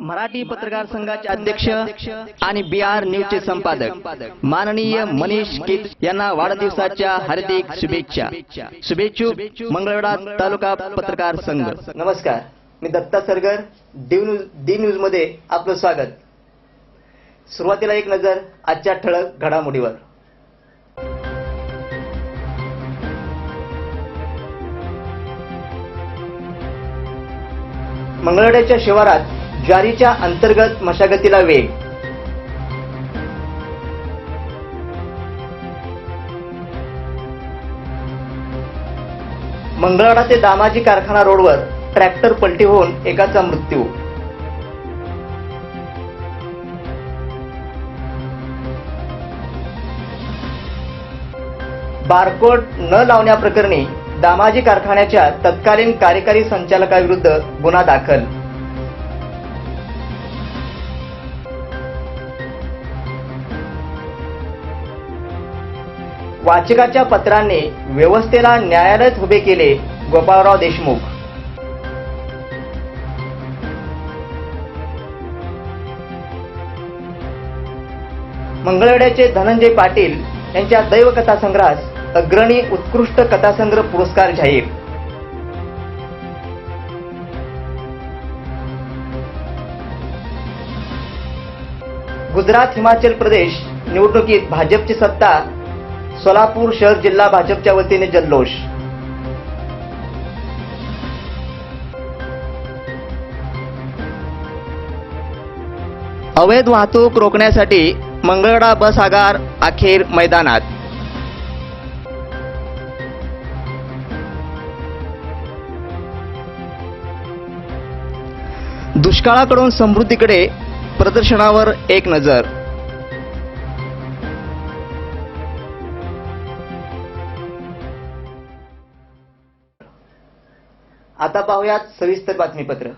मराठी पत्रकार संघाचे अध्यक्ष आणि BR न्यूजचे संपादक माननीय मनीष किट यांना वाढदिवसाच्या हार्दिक शुभेच्छा. शुभेच्छुक मंगळवेढा तालुका पत्रकार संघ. नमस्कार, मी दत्ता सरगर, डी न्यूज मध्ये आपलं स्वागत. सुरुवातीला एक नजर आजच्या ठळक घडामोडीवर. मंगळवेढ्याच्या शिवारात ज्वारीच्या अंतर्गत मशागतीला वेग. मंगळवेढा ते दामाजी कारखाना रोडवर ट्रॅक्टर पलटी होऊन एकाचा मृत्यू. बारकोड न लावण्याप्रकरणी दामाजी कारखान्याच्या तत्कालीन कार्यकारी संचालकाविरुद्ध गुन्हा दाखल. वाचकाच्या पत्रांनी व्यवस्थेला न्यायालयात उभे केले गोपाळराव देशमुख. मंगळवेढ्याचे धनंजय पाटील यांच्या दैवकथा संग्रहास अग्रणी उत्कृष्ट कथासंग्रह पुरस्कार जाहीर. गुजरात हिमाचल प्रदेश निवडणुकीत भाजपची सत्ता. सोलापूर शहर जिल्हा भाजपच्या वतीने जल्लोष. अवैध वाहतूक रोखण्यासाठी मंगळवेढा बस आगार अखेर मैदानात. दुष्काळाकडून समृद्धीकडे प्रदर्शनावर एक नजर. आता पाहूयात सविस्तर बातमीपत्र.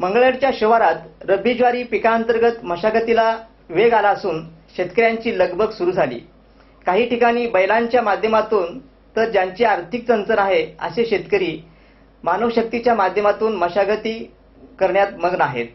मंगळवेढ्याच्या शिवारात रब्बी ज्वारी पिकांतर्गत मशागतीला वेग आला असून शेतकऱ्यांची लगबग सुरू झाली. काही ठिकाणी बैलांच्या माध्यमातून तर ज्यांची आर्थिक चणचण आहे असे शेतकरी मानवशक्तीच्या माध्यमातून मशागती करण्यात मग्न आहेत.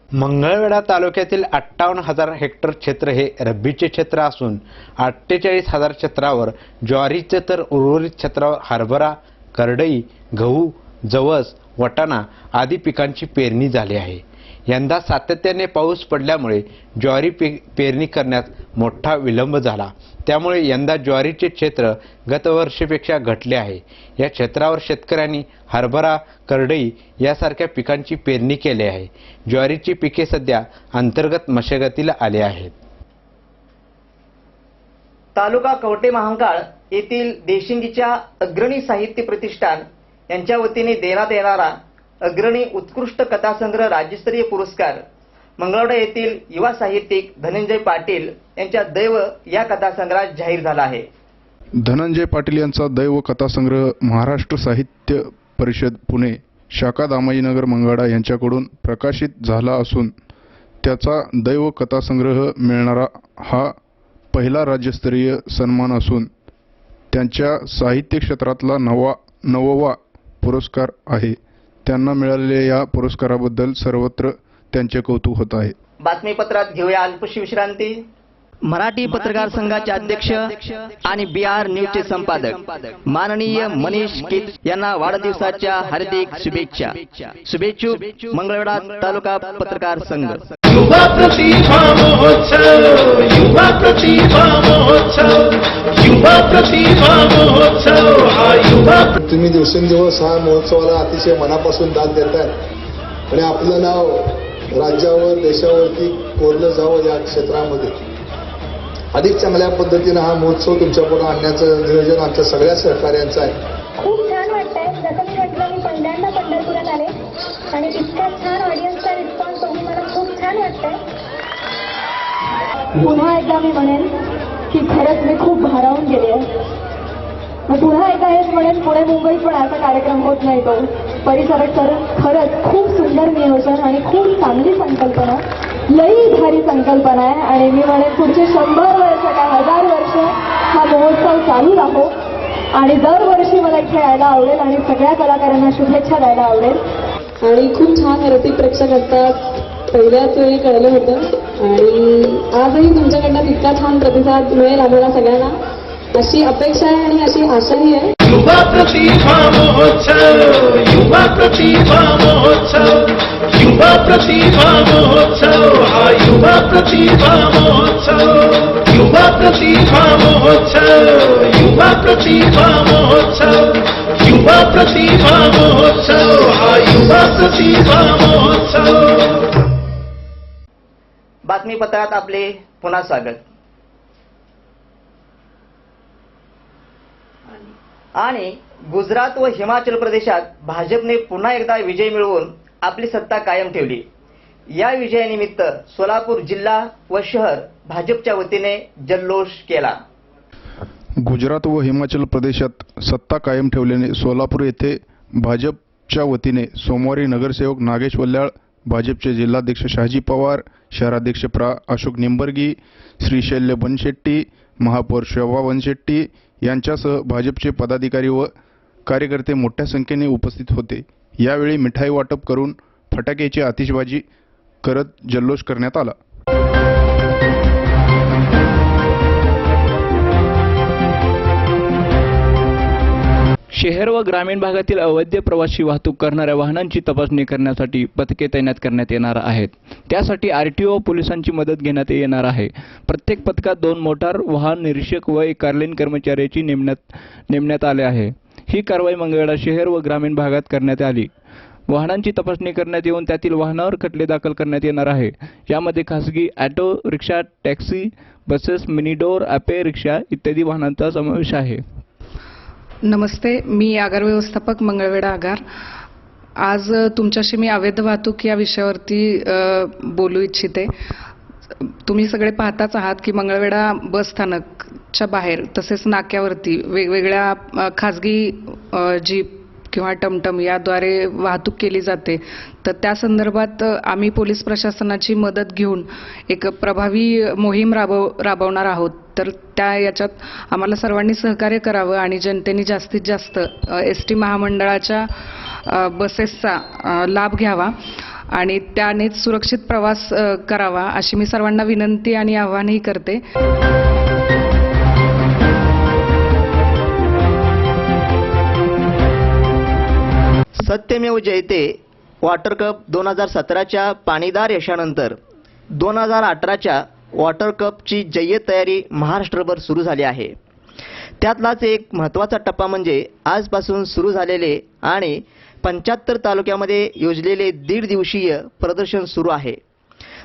मंगळवेढा तालुक्यातील 58,000 हेक्टर क्षेत्र हे रब्बीचे क्षेत्र असून 48,000 क्षेत्रावर ज्वारीचे तर उर्वरित क्षेत्रावर हरभरा, करडई, गहू, जवस, वाटाणा आदी पिकांची पेरणी झाली आहे. यंदा सातत्याने पाऊस पडल्यामुळे ज्वारी पेरणी करण्यात मोठा विलंब झाला. त्यामुळे यंदा ज्वारीचे क्षेत्र गतवर्षीपेक्षा घटले आहे. या क्षेत्रावर शेतकऱ्यांनी हरभरा, करडई यासारख्या पिकांची पेरणी केली आहे. ज्वारीची पिके सध्या अंतर्गत मशागतीला आली आहेत. तालुका कवठे महांकाळ येथील देशिंगीच्या अग्रणी साहित्य प्रतिष्ठान यांच्या वतीने देण्यात येणारा अग्रणी उत्कृष्ट कथासंग्रह राज्यस्तरीय पुरस्कार मंगळवेढा येथील युवा साहित्यिक धनंजय पाटील यांच्या दैव या कथासंग्रहात जाहीर झाला आहे. धनंजय पाटील यांचा दैव कथासंग्रह महाराष्ट्र साहित्य परिषद पुणे शाखा दामाजीनगर मंगळवेढा यांच्याकडून प्रकाशित झाला असून त्याचा दैव कथासंग्रह मिळणारा हा पहिला राज्यस्तरीय सन्मान असून त्यांच्या साहित्य क्षेत्रातला नववा पुरस्कार आहे. त्यांना मिळालेल्या या पुरस्काराबद्दल सर्वत्र त्यांचे कौतुक होत आहे. बातमीपत्रात घेऊया अल्पशी विश्रांती. मराठी पत्रकार संघाचे अध्यक्ष आणि BR न्यूजचे संपादक माननीय मनीष किट यांना वाढदिवसाच्या हार्दिक शुभेच्छा. शुभेच्छुक मंगळवेढा तालुका पत्रकार संघ. युवा प्रतिभा महोत्सव, युवा प्रतिभा महोत्सव, युवा प्रतिभा महोत्सव, हा युवा. तुम्ही दिवसेंदिवस हा महोत्सवाला अतिशय मनापासून दाद देताय आणि आपलं नाव राज्यावर देशावरती कोरलं जावं या क्षेत्रामध्ये. अधिक चांगल्या पद्धतीनं हा महोत्सव तुमच्यापुढे आणण्याचं नियोजन आमच्या सगळ्या सहकार्यांचं आहे. खूप छान वाटतंय. जसं मी म्हटलं, मी पहिल्यांदा पंढरपुरात आले आणि इतका छान ऑडियन्सचा रिस्पॉन्स बघून मला खूप छान वाटतंय. पुन्हा एकदा मी म्हणेन की खरंच मी खूप भारावून गेले आहे. पुन्हा एकदा हेच म्हणेन, पुणे मुंबईत पण असा कार्यक्रम होत नाही तो परिसरात. खरंच खूप सुंदर नियोजन आणि खूप चांगली संकल्पना, लई भारी संकल्पना आहे. आणि मी म्हणेन पुढचे 100 वर्ष का 1000 वर्ष हा महोत्सव चालू राहो आणि दरवर्षी मला इथे यायला आवडेल आणि सगळ्या कलाकारांना शुभेच्छा द्यायला आवडेल. आणि खूप छान रसिक प्रेक्षक असतात, पहिल्याच वेळी कळलं होतं. आणि आजही तुमच्याकडनं तितका छान प्रतिसाद मिळेल आम्हाला सगळ्यांना अशी अपेक्षा आहे आणि अशी आशाही आहे. युवा प्रतिभा महोत्सव, युवा प्रतिभा महोत्सव, युवा प्रतिभा महोत्सव, हा युवा प्रतिभा महोत्सव, युवा प्रतिभा महोत्सव, युवा प्रतिभा महोत्सव, युवा प्रतिभा महोत्सव, हा युवा प्रतिभा महोत्सव. बातमीपत्रात आपले पुन्हा स्वागत. आणि गुजरात व हिमाचल प्रदेशात भाजपने पुन्हा एकदा विजय मिळवून आपली सत्ता कायम ठेवली. या विजयानिमित्त सोलापूर जिल्हा व शहर भाजपच्या वतीने जल्लोष केला. गुजरात व हिमाचल प्रदेशात सत्ता कायम ठेवल्याने सोलापूर येथे भाजपच्या वतीने सोमवारी नगरसेवक नागेश वल्ल्याळ, भाजपचे जिल्हाध्यक्ष शहाजी पवार, शहराध्यक्ष अशोक निंबर्गी, श्रीशैल्य बनशेट्टी, महापौर शोभा बनशेट्टी यांच्यासह भाजपचे पदाधिकारी व कार्यकर्ते मोठ्या संख्येने उपस्थित होते. यावेळी मिठाई वाटप करून फटाक्याची आतिषबाजी करत जल्लोष करण्यात आला. शहर व ग्रामीण भागातील अवैध प्रवासी वाहतूक करणाऱ्या वाहनांची तपासणी करण्यासाठी पथके तैनात करण्यात येणार आहेत. त्यासाठी आरटीओ पोलिसांची मदत घेण्यात येणार आहे. प्रत्येक पथकात 2 मोटार वाहन निरीक्षक व 1 कार्यालयीन कर्मचाऱ्याची नेमण्यात आले आहे. ही कारवाई मंगळवेढा शहर व ग्रामीण भागात करण्यात आली. वाहनांची तपासणी करण्यात येऊन त्यातील वाहनावर खटले दाखल करण्यात येणार आहे. यामध्ये खासगी auto rickshaw, taxi, buses, mini door, Ape rickshaw इत्यादी वाहनांचा समावेश आहे. नमस्ते, मी आगार व्यवस्थापक मंगळवेढा आगार. आज तुमच्याशी मी अवैध वाहतूक या विषयावरती बोलू इच्छिते. तुम्ही सगळे पाहताच आहात की मंगळवेढा बस स्थानकच्या बाहेर तसेच नाक्यावरती वेगवेगळ्या खाजगी जीप किंवा टमटम याद्वारे वाहतूक केली जाते. तर त्या संदर्भात आम्ही पोलीस प्रशासनाची मदत घेऊन एक प्रभावी मोहीम राबवणार आहोत. तर याच्यात आम्हाला सर्वांनी सहकार्य करावं आणि जनतेने जास्तीत जास्त एस टी महामंडळाच्या बसेसचा लाभ घ्यावा आणि त्यानेच सुरक्षित प्रवास करावा अशी मी सर्वांना विनंती आणि आवाहनही करते. सत्यमेव जयते वॉटर कप 2017च्या पाणीदार यशानंतर 2018च्या वॉटर कपची जय्यत तयारी महाराष्ट्रभर सुरू झाली आहे. त्यातलाच एक महत्त्वाचा टप्पा म्हणजे आजपासून सुरू झालेले आणि 75 तालुक्यामध्ये योजलेले 1.5 दिवसीय प्रदर्शन सुरू आहे.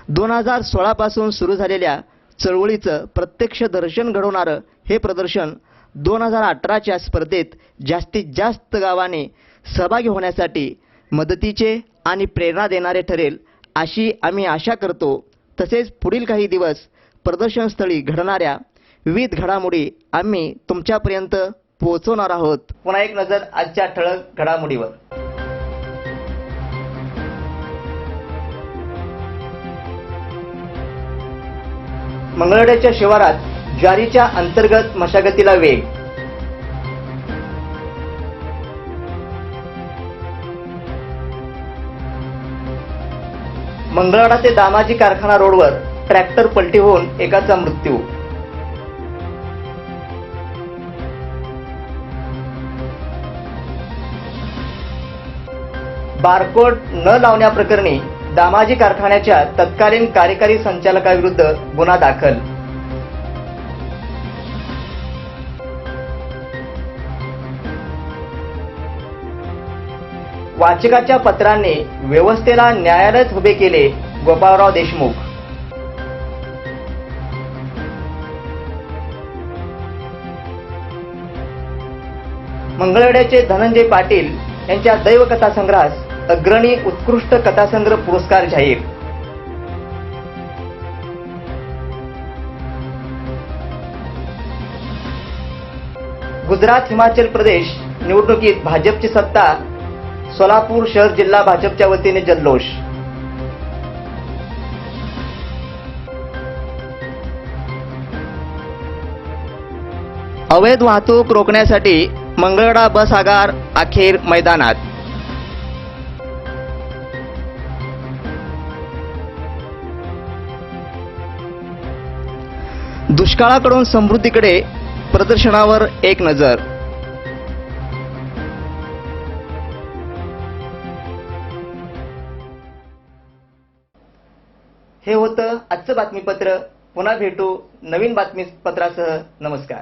2016 पासून सुरू झालेल्या चळवळीचं प्रत्यक्ष दर्शन घडवणारं हे प्रदर्शन 2018च्या स्पर्धेत जास्तीत जास्त गावाने सहभागी होण्यासाठी मदतीचे आणि प्रेरणा देणारे ठरेल अशी आम्ही आशा करतो. तसेच पुढील काही दिवस प्रदर्शनस्थळी घडणाऱ्या विविध घडामोडी आम्ही तुमच्यापर्यंत पोहोचवणार आहोत. पुन्हा एक नजर आजच्या ठळक घडामोडीवर. मंगळवेढ्याच्या शिवारात ज्वारीच्या अंतर्गत मशागतीला वेग. मंगळवेढा ते दामाजी कारखाना रोडवर ट्रॅक्टर पलटी होऊन एकाचा मृत्यू. बारकोड न लावण्याप्रकरणी दामाजी कारखान्याच्या तत्कालीन कार्यकारी संचालकाविरुद्ध गुन्हा दाखल. वाचकाच्या पत्रांनी व्यवस्थेला न्यायालयात उभे केले गोपाळराव देशमुख. मंगळवेढ्याचे धनंजय पाटील यांच्या दैवकथा संग्रहास अग्रणी उत्कृष्ट कथासंग्रह पुरस्कार जाहीर. गुजरात हिमाचल प्रदेश निवडणुकीत भाजपची सत्ता. सोलापूर शहर जिल्हा भाजपच्या वतीने जल्लोष. अवैध वाहतूक रोखण्यासाठी मंगळवेढा बस आगार अखेर मैदानात. दुष्काळाकडून समृद्धीकडे प्रदर्शनावर एक नजर. हे होतं आजचं बातमीपत्र. पुन्हा भेटू नवीन बातमीपत्रासह. नमस्कार.